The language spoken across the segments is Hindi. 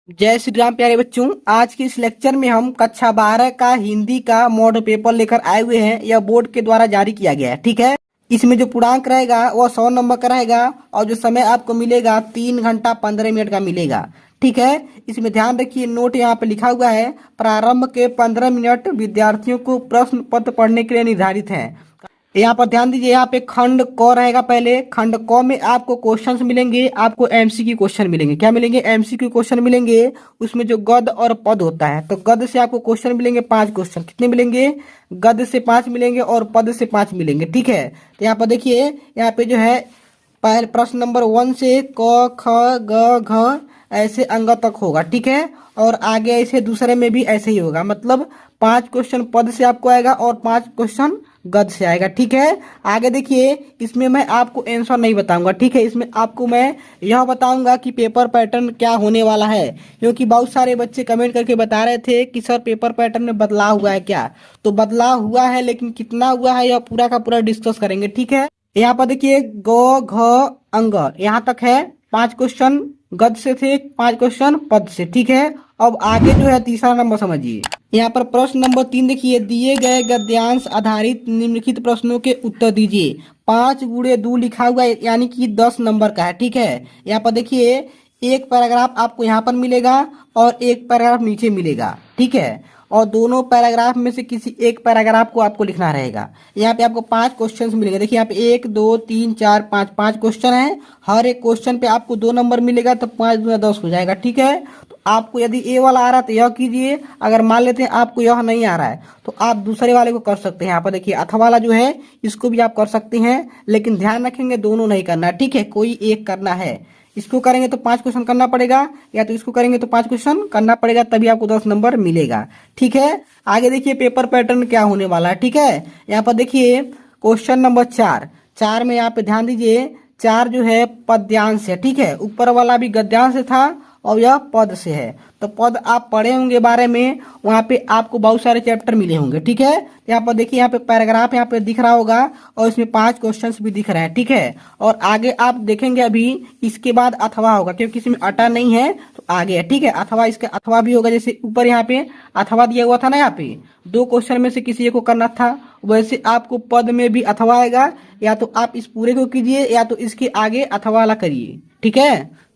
जय श्री राम प्यारे बच्चों। आज के इस लेक्चर में हम कक्षा 12 का हिंदी का मॉडल पेपर लेकर आए हुए हैं। यह बोर्ड के द्वारा जारी किया गया है। ठीक है, इसमें जो पूर्णांक रहेगा वह 100 नंबर का रहेगा और जो समय आपको मिलेगा 3 घंटा 15 मिनट का मिलेगा। ठीक है, इसमें ध्यान रखिए, नोट यहाँ पे लिखा हुआ है, प्रारंभ के 15 मिनट विद्यार्थियों को प्रश्न पत्र पढ़ने के लिए निर्धारित है। यहाँ पर ध्यान दीजिए, यहाँ पे खंड क रहेगा। पहले खंड क में आपको क्वेश्चंस मिलेंगे, आपको एमसीक्यू क्वेश्चन मिलेंगे। क्या मिलेंगे? एमसीक्यू क्वेश्चन मिलेंगे। उसमें जो गद्य और पद होता है, तो गद्य से आपको क्वेश्चन मिलेंगे 5 क्वेश्चन। कितने मिलेंगे? गद्य से 5 मिलेंगे और पद से 5 मिलेंगे। ठीक है, तो यहाँ पर देखिए, यहाँ पे जो है पहले प्रश्न नंबर 1 से क ख ग घ ऐसे अंग तक होगा। ठीक है, और आगे ऐसे दूसरे में भी ऐसे ही होगा। मतलब 5 क्वेश्चन पद से आपको आएगा और 5 क्वेश्चन गद्य से आएगा। ठीक है, आगे देखिए, इसमें मैं आपको आंसर नहीं बताऊंगा। ठीक है, इसमें आपको मैं यह बताऊंगा कि पेपर पैटर्न क्या होने वाला है, क्योंकि बहुत सारे बच्चे कमेंट करके बता रहे थे कि सर पेपर पैटर्न में बदलाव हुआ है क्या। तो बदलाव हुआ है, लेकिन कितना हुआ है यह पूरा का पूरा डिस्कस करेंगे। ठीक है, यहाँ पर देखिए ग घ अंग यहाँ तक है। 5 क्वेश्चन गद्य से थे, 5 क्वेश्चन पद से। ठीक है, अब आगे जो है तीसरा नंबर समझिए। यहाँ पर प्रश्न नंबर 3 देखिए, दिए गए गद्यांश आधारित निम्नलिखित प्रश्नों के उत्तर दीजिए। 5 गुणे 2 लिखा हुआ है, यानी कि 10 नंबर का है। ठीक है, यहाँ पर देखिए एक पैराग्राफ आपको यहाँ पर मिलेगा और एक पैराग्राफ नीचे मिलेगा। ठीक है, और दोनों पैराग्राफ में से किसी एक पैराग्राफ को आपको लिखना रहेगा। यहाँ पे आपको 5 क्वेश्चंस मिलेंगे। देखिए यहाँ पे 1 2 3 4 5 5 क्वेश्चन है। हर एक क्वेश्चन पे आपको 2 नंबर मिलेगा, तो 5 दूना 10 हो जाएगा। ठीक है, तो आपको यदि ए वाला आ रहा है तो यह कीजिए। अगर मान लेते हैं आपको यह नहीं आ रहा है तो आप दूसरे वाले को कर सकते हैं। यहाँ पर देखिए अथवा वाला जो है इसको भी आप कर सकते हैं, लेकिन ध्यान रखेंगे दोनों नहीं करना। ठीक है, कोई एक करना है। इसको करेंगे तो 5 क्वेश्चन करना पड़ेगा, या तो इसको करेंगे तो 5 क्वेश्चन करना पड़ेगा, तभी आपको 10 नंबर मिलेगा। ठीक है, आगे देखिए पेपर पैटर्न क्या होने वाला है। ठीक है, यहाँ पर देखिए क्वेश्चन नंबर 4 में यहाँ पे ध्यान दीजिए, 4 जो है पद्यांश है। ठीक है, ऊपर वाला भी गद्यांश से था और यह पद से है। तो पद आप पढ़े होंगे बारे में, वहाँ पे आपको बहुत सारे चैप्टर मिले होंगे। ठीक है, यहाँ पर देखिए, यहाँ पे पैराग्राफ यहाँ पे दिख रहा होगा और इसमें 5 क्वेश्चंस भी दिख रहे हैं। ठीक है, और आगे आप देखेंगे अभी इसके बाद अथवा होगा, क्योंकि इसमें अटा नहीं है तो आगे है। ठीक है, अथवा इसका अथवा भी होगा। जैसे ऊपर यहाँ पे अथवा दिया हुआ था ना, यहाँ पे 2 क्वेश्चन में से किसी एक को करना था, वैसे आपको पद में भी अथवा आएगा। या तो आप इस पूरे को कीजिए या तो इसके आगे अथवा वाला करिए। ठीक है,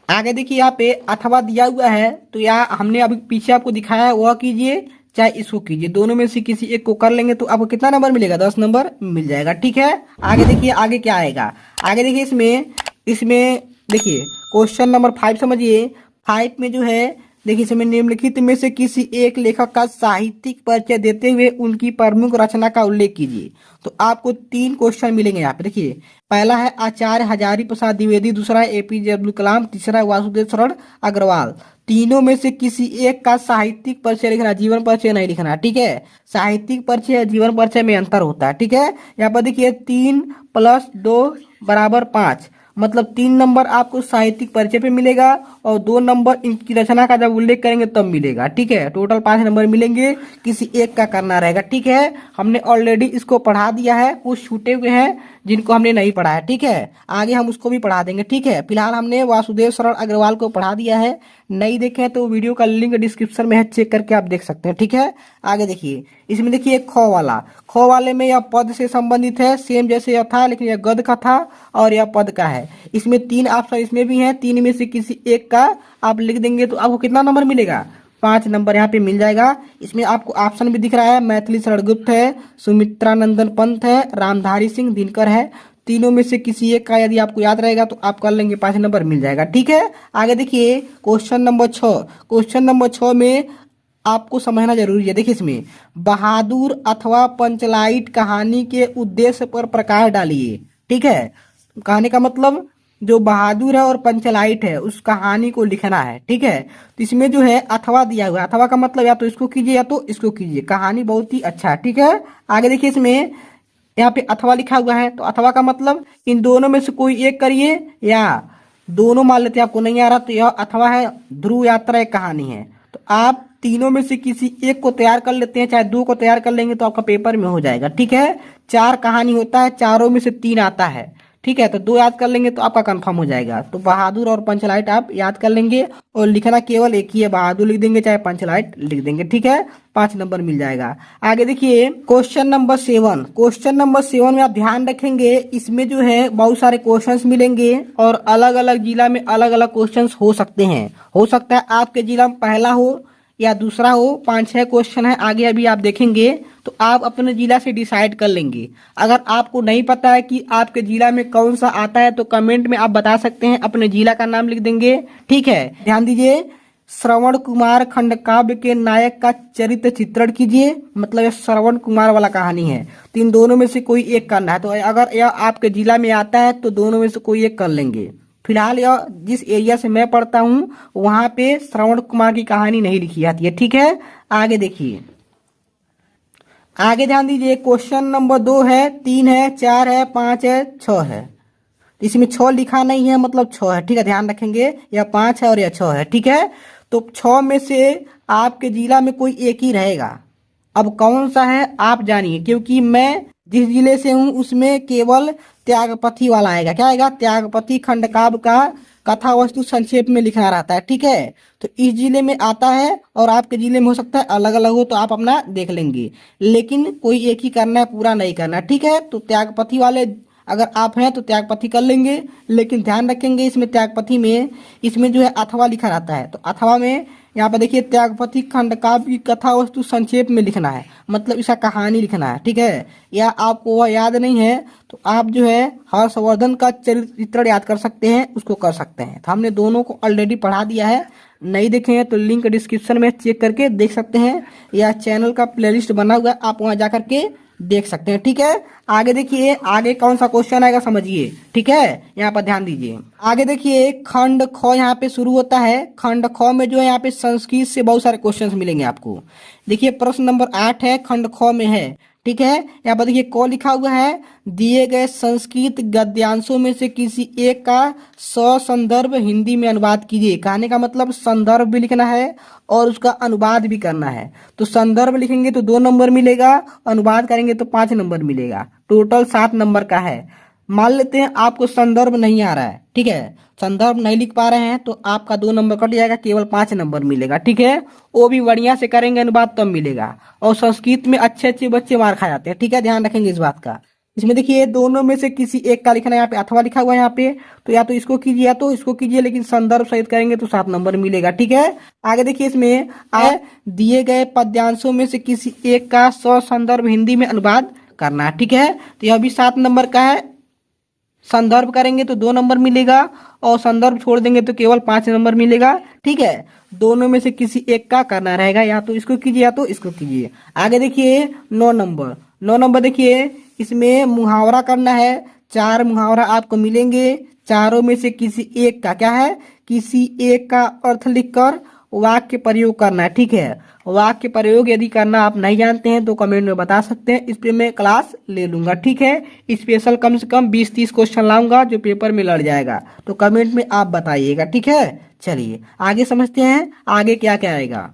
आगे देखिए यहाँ पे अथवा दिया हुआ है, तो यहाँ हमने अभी पीछे आपको दिखाया है वह कीजिए, चाहे इसको कीजिए। दोनों में से किसी एक को कर लेंगे तो आपको कितना नंबर मिलेगा? 10 नंबर मिल जाएगा। ठीक है, आगे देखिए आगे क्या आएगा। आगे देखिए इसमें इसमें देखिए क्वेश्चन नंबर 5 समझिए। 5 में जो है देखिए, इसमें निम्नलिखित में से किसी एक लेखक का साहित्यिक परिचय देते हुए उनकी प्रमुख रचना का उल्लेख कीजिए। तो आपको 3 क्वेश्चन मिलेंगे यहाँ पे। देखिए पहला है आचार्य हजारी प्रसाद द्विवेदी, दूसरा है एपीजे अब्दुल कलाम, तीसरा है वासुदेव शरण अग्रवाल। तीनों में से किसी एक का साहित्यिक परिचय लिखना, जीवन परिचय नहीं लिखना। ठीक है, साहित्यिक परिचय और जीवन परिचय में अंतर होता है। ठीक है, यहाँ पर देखिए 3 + 2 = 5, मतलब 3 नंबर आपको साहित्यिक परिचय पे मिलेगा और 2 नंबर इनकी रचना का जब उल्लेख करेंगे तब मिलेगा। ठीक है, टोटल 5 नंबर मिलेंगे, किसी एक का करना रहेगा। ठीक है, हमने ऑलरेडी इसको पढ़ा दिया है, कुछ छूटे हुए हैं जिनको हमने नहीं पढ़ा है। ठीक है, आगे हम उसको भी पढ़ा देंगे। ठीक है, फिलहाल हमने वासुदेव शरण अग्रवाल को पढ़ा दिया है। नहीं देखे तो वीडियो का लिंक डिस्क्रिप्शन में है, चेक करके आप देख सकते हैं। ठीक है, आगे देखिए इसमें देखिए ख वाले में यह पद से संबंधित है, सेम जैसे यह था, लेकिन यह गद्य का था और यह पद का है। इसमें 3 ऑप्शन इसमें भी हैं, 3 में से किसी एक का आप लिख देंगे तो आपको कितना नंबर मिलेगा? 5 नंबर यहाँ पे मिल जाएगा। इसमें आपको ऑप्शन भी दिख रहा है, मैथिली शरण गुप्त है, सुमित्रा नंदन पंत है, रामधारी सिंह दिनकर है। तीनों में से किसी एक का यदि आपको याद रहेगा तो आप कर लेंगे, 5 नंबर मिल जाएगा। ठीक है, आगे देखिए क्वेश्चन नंबर 6। क्वेश्चन नंबर 6 में आपको समझना जरूरी है। देखिए इसमें बहादुर अथवा पंचलाइट कहानी के उद्देश्य पर प्रकाश डालिए। ठीक है, कहानी का मतलब जो बहादुर है और पंचलाइट है उस कहानी को लिखना है। ठीक है, तो इसमें जो है अथवा दिया हुआ है। अथवा का मतलब या तो इसको कीजिए या तो इसको कीजिए, कहानी बहुत ही अच्छा है। ठीक है, आगे देखिए इसमें यहाँ पे अथवा लिखा हुआ है, तो अथवा का मतलब इन दोनों में से कोई एक करिए, या दोनों मान लेते हैं आपको नहीं आ रहा तो यह अथवा है। ध्रुव यात्रा एक कहानी है, तो आप तीनों में से किसी एक को तैयार कर लेते हैं, चाहे 2 को तैयार कर लेंगे तो आपका पेपर में हो जाएगा। ठीक है, 4 कहानी होता है, चारों में से 3 आता है। ठीक है, तो 2 याद कर लेंगे तो आपका कंफर्म हो जाएगा। तो बहादुर और पंचलाइट आप याद कर लेंगे और लिखना केवल एक ही है, बहादुर लिख देंगे चाहे पंचलाइट लिख देंगे, ठीक है। 5 नंबर मिल जाएगा। आगे देखिए क्वेश्चन नंबर 7। क्वेश्चन नंबर 7 में आप ध्यान रखेंगे, इसमें जो है बहुत सारे क्वेश्चंस मिलेंगे और अलग अलग जिला में अलग अलग क्वेश्चंस हो सकते हैं। हो सकता है आपके जिला में पहला हो या दूसरा हो। 5-6 क्वेश्चन है आगे अभी आप देखेंगे, तो आप अपने जिला से डिसाइड कर लेंगे। अगर आपको नहीं पता है कि आपके जिला में कौन सा आता है तो कमेंट में आप बता सकते हैं, अपने जिला का नाम लिख देंगे, ठीक है। ध्यान दीजिए, श्रवण कुमार खंडकाव्य के नायक का चरित्र चित्रण कीजिए, मतलब ये श्रवण कुमार वाला कहानी है। तो इन दोनों में से कोई एक करना है। तो अगर यह आपके जिला में आता है तो दोनों में से कोई एक कर लेंगे। फिलहाल यह जिस एरिया से मैं पढ़ता हूँ वहां पे श्रवण कुमार की कहानी नहीं लिखी जाती है, ठीक है। आगे देखिए, आगे ध्यान दीजिए, क्वेश्चन नंबर 2 है, 3 है, 4 है, 5 है, 6 है। इसमें 6 लिखा नहीं है, मतलब 6 है, ठीक है, ध्यान रखेंगे। यह 5 है और यह 6 है, ठीक है। तो 6 में से आपके जिला में कोई एक ही रहेगा। अब कौन सा है आप जानिए, क्योंकि मैं जिस जिले से हूँ उसमें केवल त्यागपति वाला आएगा। क्या आएगा? त्यागपति खंडकाव्य का कथा वस्तु संक्षेप में लिखना रहता है, ठीक है। तो इस जिले में आता है और आपके जिले में हो सकता है अलग अलग हो, तो आप अपना देख लेंगे, लेकिन कोई एक ही करना है, पूरा नहीं करना, ठीक है। तो त्यागपति वाले अगर आप हैं तो त्यागपति कर लेंगे, लेकिन ध्यान रखेंगे इसमें त्यागपति में इसमें जो है अथवा लिखा रहता है। तो अथवा में यहाँ पर देखिए त्यागपति खंडकाव्य की कथा वस्तु संक्षेप में लिखना है, मतलब इसका कहानी लिखना है, ठीक है। या आपको वह याद नहीं है तो आप जो है हर्षवर्धन का चरित्र याद कर सकते हैं, उसको कर सकते हैं। तो हमने दोनों को ऑलरेडी पढ़ा दिया है, नहीं देखे हैं तो लिंक डिस्क्रिप्शन में चेक करके देख सकते हैं, या चैनल का प्लेलिस्ट बना हुआ है आप वहां जा करके देख सकते हैं, ठीक है। आगे देखिए, आगे कौन सा क्वेश्चन आएगा समझिए, ठीक है। यहाँ पर ध्यान दीजिए, आगे देखिए खंड ख यहाँ पे शुरू होता है। खंड ख में जो है यहाँ पे संस्कृत से बहुत सारे क्वेश्चंस मिलेंगे आपको। देखिए प्रश्न नंबर 8 है, खंड ख में है, ठीक है। यहाँ पर देखिए क लिखा हुआ है, दिए गए संस्कृत गद्यांशों में से किसी एक का ससंदर्भ हिंदी में अनुवाद कीजिए। कहने का मतलब संदर्भ भी लिखना है और उसका अनुवाद भी करना है। तो संदर्भ लिखेंगे तो 2 नंबर मिलेगा, अनुवाद करेंगे तो 5 नंबर मिलेगा, टोटल 7 नंबर का है। मान लेते हैं आपको संदर्भ नहीं आ रहा है, ठीक है, संदर्भ नहीं लिख पा रहे हैं तो आपका 2 नंबर कट जाएगा, केवल 5 नंबर मिलेगा, ठीक है। वो भी बढ़िया से करेंगे अनुवाद तब मिलेगा। और संस्कृत में अच्छे अच्छे बच्चे मार खा जाते हैं, ठीक है, ध्यान रखेंगे इस बात का। इसमें देखिए दोनों में से किसी एक का लिखना है, यहाँ पे अथवा लिखा हुआ है यहाँ पे, तो या तो इसको कीजिए या तो इसको कीजिए, लेकिन संदर्भ सहित करेंगे तो 7 नंबर मिलेगा, ठीक है। आगे देखिए, इसमें दिए गए पद्यांशों में से किसी एक का ससंदर्भ हिंदी में अनुवाद करना है, ठीक है। तो यह भी 7 नंबर का है। संदर्भ करेंगे तो 2 नंबर मिलेगा और संदर्भ छोड़ देंगे तो केवल 5 नंबर मिलेगा, ठीक है। दोनों में से किसी एक का करना रहेगा, या तो इसको कीजिए या तो इसको कीजिए। आगे देखिए 9 नंबर। 9 नंबर देखिए, इसमें मुहावरा करना है। 4 मुहावरा आपको मिलेंगे, चारों में से किसी एक का क्या है, किसी एक का अर्थ लिखकर वाक्य प्रयोग करना है, ठीक है। वाक्य प्रयोग यदि करना आप नहीं जानते हैं तो कमेंट में बता सकते हैं, इस पे मैं क्लास ले लूंगा, ठीक है। स्पेशल कम से कम 20-30 क्वेश्चन लाऊंगा जो पेपर में लड़ जाएगा, तो कमेंट में आप बताइएगा, ठीक है। चलिए आगे समझते हैं आगे क्या क्या आएगा।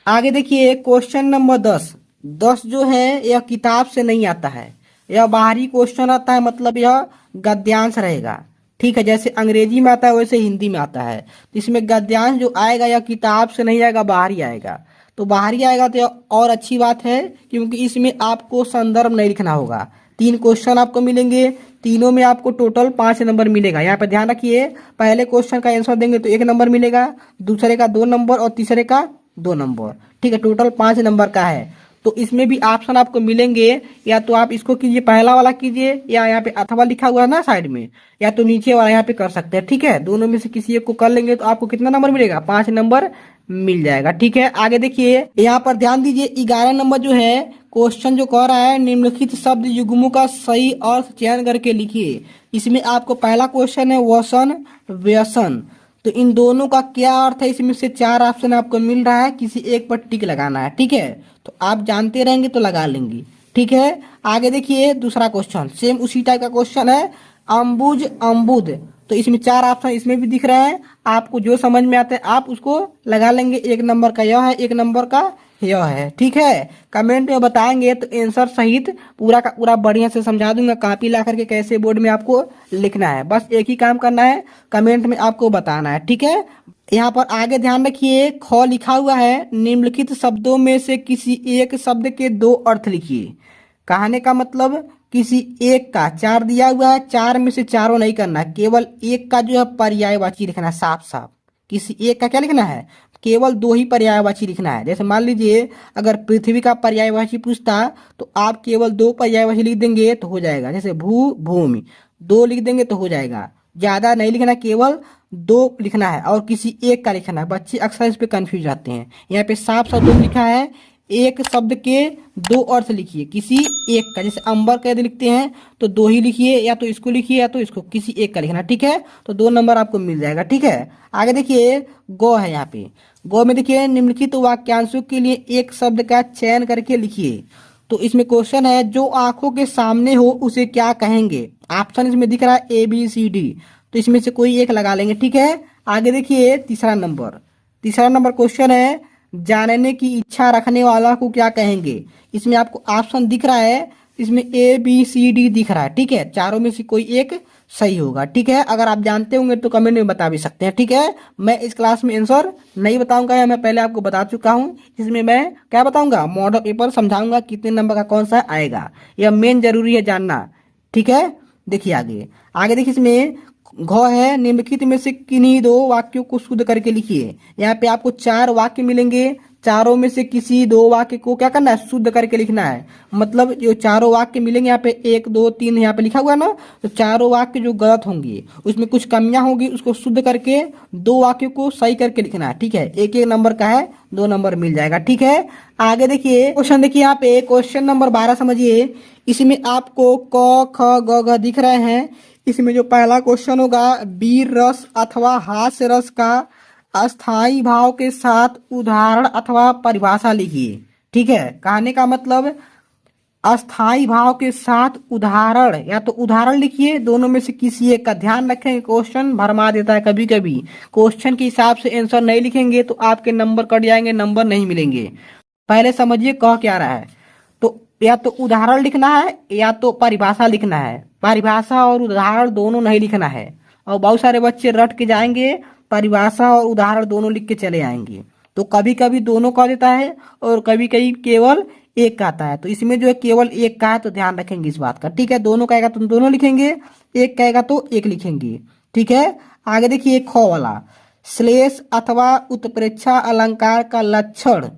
आगे देखिए क्वेश्चन नंबर 10। 10 जो है यह किताब से नहीं आता है, यह बाहरी क्वेश्चन आता है, मतलब यह गद्यांश रहेगा, ठीक है। जैसे अंग्रेजी में आता है वैसे हिंदी में आता है। तो इसमें गद्यांश जो आएगा या किताब से नहीं आएगा, बाहरी आएगा। तो बाहरी आएगा तो और अच्छी बात है, क्योंकि इसमें आपको संदर्भ नहीं लिखना होगा। 3 क्वेश्चन आपको मिलेंगे, तीनों में आपको टोटल 5 नंबर मिलेगा। यहाँ पे ध्यान रखिए, पहले क्वेश्चन का आंसर देंगे तो 1 नंबर मिलेगा, दूसरे का 2 नंबर और तीसरे का 2 नंबर, ठीक है। टोटल 5 नंबर का है। तो इसमें भी ऑप्शन आपको मिलेंगे, या तो आप इसको कीजिए, पहला वाला कीजिए, या यहाँ पे अथवा लिखा हुआ है ना साइड में, या तो नीचे वाला यहाँ पे कर सकते हैं, ठीक है। दोनों में से किसी एक को कर लेंगे तो आपको कितना नंबर मिलेगा, 5 नंबर मिल जाएगा, ठीक है। आगे देखिए, यहाँ पर ध्यान दीजिए, 11 नंबर जो है क्वेश्चन जो कह रहा है, निम्नलिखित शब्द युग्मों का सही अर्थ चयन करके लिखिए। इसमें आपको पहला क्वेश्चन है वसन व्यसन, तो इन दोनों का क्या अर्थ है, इसमें से 4 ऑप्शन आपको मिल रहा है, किसी एक पर टिक लगाना है, ठीक है। तो आप जानते रहेंगे तो लगा लेंगे, ठीक है। आगे देखिए दूसरा क्वेश्चन, सेम उसी टाइप का क्वेश्चन है, अम्बुज अम्बुद तो इसमें 4 ऑप्शन इसमें भी दिख रहे हैं। आपको जो समझ में आता है आप उसको लगा लेंगे। 1 नंबर का यह है, 1 नंबर का यह है। ठीक है, कमेंट में बताएंगे तो आंसर सहित पूरा का पूरा बढ़िया से समझा दूंगा। कॉपी ला करके कैसे बोर्ड में आपको लिखना है, बस एक ही काम करना है, कमेंट में आपको बताना है। ठीक है, यहाँ पर आगे ध्यान रखिए, ख लिखा हुआ है, निम्नलिखित शब्दों में से किसी एक शब्द के 2 अर्थ लिखिए। कहने का मतलब किसी एक का, 4 दिया हुआ है, 4 में से चारों नहीं करना, केवल एक का जो है पर्यायवाची लिखना है साफ साफ। किसी एक का क्या लिखना है, केवल 2 ही पर्यायवाची लिखना है। जैसे मान लीजिए अगर पृथ्वी का पर्यायवाची पूछता तो आप केवल 2 पर्यायवाची लिख देंगे तो हो जाएगा। जैसे भू भूमि 2 लिख देंगे तो हो जाएगा, ज्यादा नहीं लिखना, केवल 2 लिखना है और किसी एक का लिखना है। बच्चे अक्सर इस पे कंफ्यूज आते हैं। यहाँ पे साफ साफ 2 लिखा है, एक शब्द के 2 अर्थ लिखिए किसी एक का। जैसे अंबर का यदि लिखते हैं तो 2 ही लिखिए, या तो इसको लिखिए या तो इसको, किसी एक का लिखना। ठीक है, तो 2 नंबर आपको मिल जाएगा। ठीक है, आगे देखिए गौ है। यहाँ पे गौ में देखिए निम्नलिखित वाक्यांशों के लिए एक शब्द का चयन करके लिखिए। तो इसमें क्वेश्चन है, जो आंखों के सामने हो उसे क्या कहेंगे। ऑप्शन इसमें दिख रहा है ABCD, तो इसमें से कोई एक लगा लेंगे। ठीक है, आगे देखिए तीसरा नंबर क्वेश्चन है, जानने की इच्छा रखने वाला को क्या कहेंगे। इसमें आपको ऑप्शन दिख रहा है, इसमें ABCD दिख रहा है। ठीक है, चारों में से कोई एक सही होगा। ठीक है, अगर आप जानते होंगे तो कमेंट में बता भी सकते हैं। ठीक है, मैं इस क्लास में आंसर नहीं बताऊंगा, या मैं पहले आपको बता चुका हूं। इसमें मैं क्या बताऊंगा, मॉडल पेपर समझाऊंगा कितने नंबर का कौन सा आएगा, यह मेन जरूरी है जानना। ठीक है, देखिए आगे देखिए, इसमें घ है, निम्नलिखित में से किन्हीं 2 वाक्यों को शुद्ध करके लिखिए। यहाँ पे आपको 4 वाक्य मिलेंगे, चारों में से किसी 2 वाक्य को क्या करना है, शुद्ध करके लिखना है। मतलब जो चारों वाक्य मिलेंगे यहाँ पे 1 2 3 यहाँ पे लिखा हुआ है ना, तो चारों वाक्य जो गलत होंगे उसमें कुछ कमियां होंगी, उसको शुद्ध करके 2 वाक्यों को सही करके लिखना है। ठीक है, 1 नंबर का है, 2 नंबर मिल जाएगा। ठीक है, आगे देखिए क्वेश्चन, देखिए यहाँ पे क्वेश्चन नंबर 12 समझिए। इसमें आपको क ख ग घ दिख रहे हैं। इसमें जो पहला क्वेश्चन होगा, वीर रस अथवा हास्य रस का अस्थाई भाव के साथ उदाहरण अथवा परिभाषा लिखिए। ठीक है, कहने का मतलब अस्थाई भाव के साथ उदाहरण, या तो उदाहरण लिखिए, दोनों में से किसी एक का। ध्यान रखें, क्वेश्चन भरमा देता है कभी कभी, क्वेश्चन के हिसाब से आंसर नहीं लिखेंगे तो आपके नंबर कट जाएंगे, नंबर नहीं मिलेंगे। पहले समझिए कह क्या रहा है, तो या तो उदाहरण लिखना है या तो परिभाषा लिखना है। परिभाषा और उदाहरण दोनों नहीं लिखना है, और बहुत सारे बच्चे रट के जाएंगे, परिभाषा और उदाहरण दोनों लिख के चले आएंगे। तो कभी कभी दोनों का देता है और कभी कभी केवल एक का आता है। तो इसमें जो है केवल एक का है, तो ध्यान रखेंगे इस बात का। ठीक है, दोनों कहेगा तो दोनों लिखेंगे, एक कहेगा तो एक लिखेंगे। ठीक है, आगे देखिए ख वाला, श्लेष अथवा उत्प्रेक्षा अलंकार का लक्षण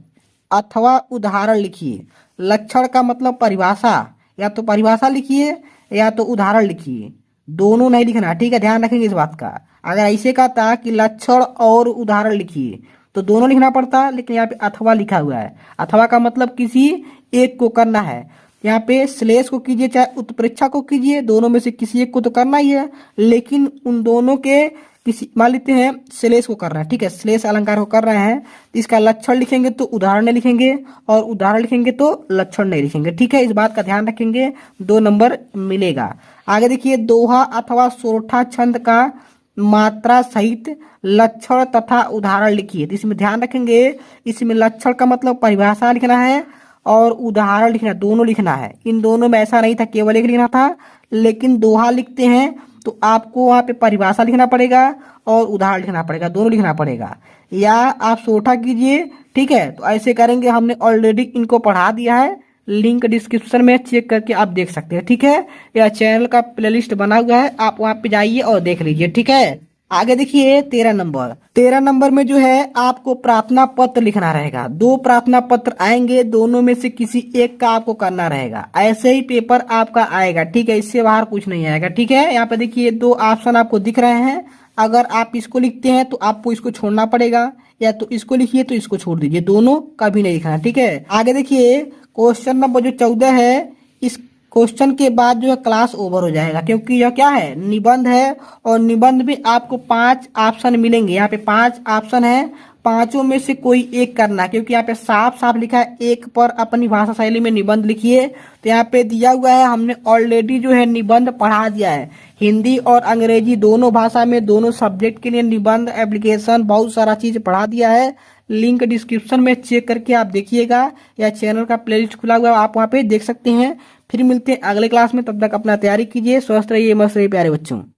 अथवा उदाहरण लिखिए। लक्षण का मतलब परिभाषा, या तो परिभाषा लिखिए या तो उदाहरण लिखिए, दोनों नहीं लिखना। ठीक है, ध्यान रखेंगे इस बात का। अगर ऐसे कहता कि लक्षण और उदाहरण लिखिए तो दोनों लिखना पड़ता, लेकिन यहाँ पे अथवा लिखा हुआ है। अथवा का मतलब किसी एक को करना है। यहाँ पे श्लेष को कीजिए चाहे उत्प्रेक्षा को कीजिए, दोनों में से किसी एक को तो करना ही है, लेकिन उन दोनों के किसी, मान लेते हैं श्लेष को कर रहे हैं। ठीक है, श्लेष अलंकार को कर रहे हैं, तो इसका लक्षण लिखेंगे तो उदाहरण नहीं लिखेंगे, और उदाहरण लिखेंगे तो लक्षण नहीं लिखेंगे। ठीक है, इस बात का ध्यान रखेंगे, 2 नंबर मिलेगा। आगे देखिए, दोहा अथवा सोरठा छंद का मात्रा सहित लक्षण तथा उदाहरण लिखिए। तो इसमें ध्यान रखेंगे, इसमें लक्षण का मतलब परिभाषा लिखना है और उदाहरण लिखना, दोनों लिखना है। इन दोनों में ऐसा नहीं था केवल एक लिखना था, लेकिन दोहा लिखते हैं तो आपको वहाँ पे परिभाषा लिखना पड़ेगा और उदाहरण लिखना पड़ेगा, दोनों लिखना पड़ेगा। या आप सोठा कीजिए। ठीक है, तो ऐसे करेंगे, हमने ऑलरेडी इनको पढ़ा दिया है, लिंक डिस्क्रिप्शन में चेक करके आप देख सकते हैं। ठीक है, यह चैनल का प्लेलिस्ट बना हुआ है, आप वहाँ पे जाइए और देख लीजिए। ठीक है, आगे देखिए 13 नंबर में जो है आपको प्रार्थना पत्र लिखना रहेगा। 2 प्रार्थना पत्र आएंगे, दोनों में से किसी एक का आपको करना रहेगा। ऐसे ही पेपर आपका आएगा। ठीक है, इससे बाहर कुछ नहीं आएगा। ठीक है, यहाँ पे देखिए 2 ऑप्शन आपको दिख रहे हैं। अगर आप इसको लिखते हैं तो आपको इसको छोड़ना पड़ेगा, या तो इसको लिखिए तो इसको छोड़ दीजिए, दोनों कभी नहीं लिखना। ठीक है, आगे देखिए क्वेश्चन नंबर जो 14 है, इस क्वेश्चन के बाद जो है क्लास ओवर हो जाएगा, क्योंकि यह क्या है, निबंध है, और निबंध में आपको 5 ऑप्शन मिलेंगे। यहाँ पे 5 ऑप्शन है, पांचों में से कोई एक करना, क्योंकि यहाँ पे साफ साफ लिखा है एक पर अपनी भाषा शैली में निबंध लिखिए। तो यहाँ पे दिया हुआ है, हमने ऑलरेडी जो है निबंध पढ़ा दिया है। हिंदी और अंग्रेजी दोनों भाषा में दोनों सब्जेक्ट के लिए निबंध एप्लीकेशन बहुत सारा चीज पढ़ा दिया है। लिंक डिस्क्रिप्शन में चेक करके आप देखिएगा, या चैनल का प्लेलिस्ट खुला हुआ है, आप वहाँ पे देख सकते हैं। फिर मिलते हैं अगले क्लास में, तब तक अपना तैयारी कीजिए। स्वस्थ रहिए, मस्त रहिए प्यारे बच्चों।